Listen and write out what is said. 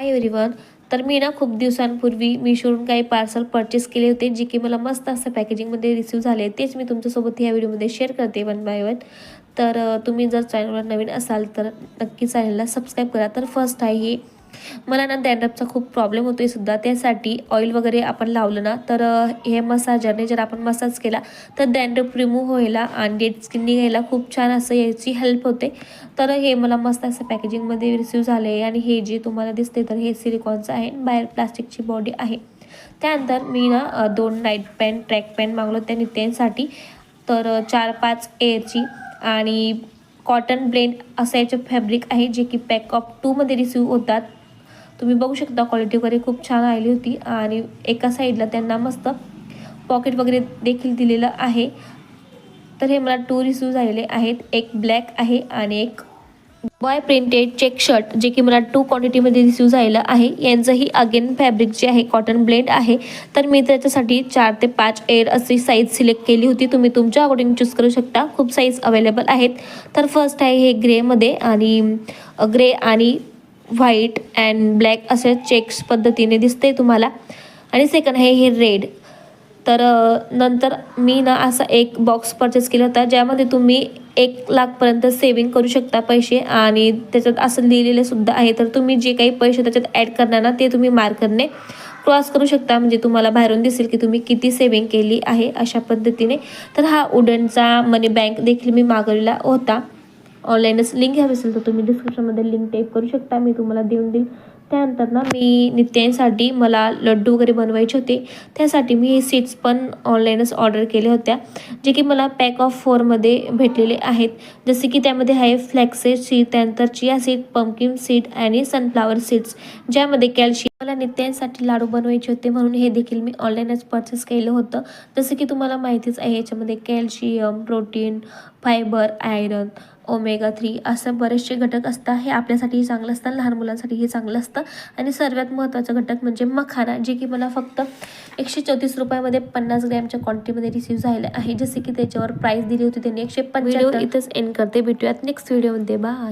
Hi everyone. तर मी ना खूप दिवसांपूर्वी मीशोवरून काही पार्सल परचेस केले होते, जे की मला मस्त असं पॅकेजिंगमध्ये रिसीव झाले. तेच मी तुमच्यासोबत ह्या व्हिडिओमध्ये शेअर करते वन बाय वन. तर तुम्ही जर चॅनलवर नवीन असाल तर नक्की चॅनलला सबस्क्राईब करा. तर फर्स्ट आहे ही, मला ना डॅन्ड्रफचा खूप प्रॉब्लेम होतो आहे सुद्धा. त्यासाठी ऑइल वगैरे आपण लावलं ना तर हे मसाजरने जर आपण मसाज केला तर डॅन्ड्रफ रिमूव्ह व्हायला आणि डेड स्किन निघायला खूप छान असं याची हेल्प होते. तर हे मला मस्त असं पॅकेजिंगमध्ये रिसीव झाले आहे. आणि हे जे तुम्हाला दिसते तर हे सिलिकॉनचं आहे, बाहेर प्लास्टिकची बॉडी आहे. त्यानंतर मी ना 2 नाईट पॅन्ट ट्रॅक पॅन्ट मागवलं त्या नित्यांसाठी. तर 4-5 एअरची आणि कॉटन ब्लेंड असं याचं फॅब्रिक आहे, जे की पॅक ऑफ 2मध्ये रिसीव होतात. तुम्ही बघू शकता क्वालिटी वगैरे खूप छान आली होती. आणि एका साईडला त्यांना मस्त पॉकेट वगैरे देखील दिलेलं आहे. तर हे मला 2 रिसीव झालेले आहेत. एक ब्लॅक आहे आणि एक बॉय प्रिंटेड चेक शर्ट, जे की मला 2 क्वांटिटीमध्ये रिसीव झालेलं आहे. यांचंही अगेन फॅब्रिक जे आहे कॉटन ब्लेंड आहे. तर मी त्याच्यासाठी 4 ते 5 एअर अशी साईज सिलेक्ट केली होती. तुम्ही तुमच्या अकॉर्डिंग चूज करू शकता, खूप साईज अवेलेबल आहेत. तर फर्स्ट आहे हे ग्रेमध्ये, आणि ग्रे आणि व्हाईट अँड ब्लॅक असे चेक्स पद्धतीने दिसते तुम्हाला. आणि सेकंड आहे हे रेड. तर नंतर मी ना असा एक बॉक्स परचेस केला होता, ज्यामध्ये तुम्ही 1 लाखपर्यंत सेविंग करू शकता पैसे. आणि त्याच्यात असं लिहिलेलं सुद्धा आहे. तर तुम्ही जे काही पैसे त्याच्यात ॲड करणार ना ते तुम्ही मार्करने क्रॉस करू शकता, म्हणजे तुम्हाला बाहेरून दिसेल की तुम्ही किती सेविंग केली आहे अशा पद्धतीने. तर हा वुडनचा मनी बँक देखील मी मागवलेला होता. ऑनलाईनच लिंक हवी असेल तर तुम्ही डिस्क्रिप्शनमध्ये लिंक टाईप करू शकता, मी तुम्हाला देऊन देईल. त्यानंतर ना मी नित्यांसाठी मला लड्डू वगैरे बनवायचे होते. त्यासाठी मी हे सीड्स पण ऑनलाईनच ऑर्डर केल्या होत्या, जे की मला पॅक ऑफ 4मध्ये भेटलेले आहेत. जसे की त्यामध्ये आहे फ्लॅक्सेड सीड, त्यानंतर चिया सीड, पंपकिन सीड आणि सनफ्लावर सीड्स, ज्यामध्ये कॅल्शियम. मला नित्यांसाठी लाडू बनवायचे होते म्हणून हे देखील मी ऑनलाईनच परचेस केलं होतं. जसं की तुम्हाला माहितीच आहे, याच्यामध्ये calcium, protein, fibre, iron, omega 3 असं बरेचसे घटक असतात. हे आपल्यासाठीही चांगलं असतं, लहान मुलांसाठीही चांगलं असतं. आणि सर्वात महत्त्वाचा घटक म्हणजे मखाना, जे की मला फक्त 134 रुपयामध्ये 50 ग्रॅमच्या क्वांटिटीमध्ये रिसीव झालेलं आहे. जसे की त्याच्यावर प्राईस दिली होती त्यांनी 175. व्हिडिओ इथंच एंड करते. भेटूयात नेक्स्ट व्हिडिओमध्ये. बाय.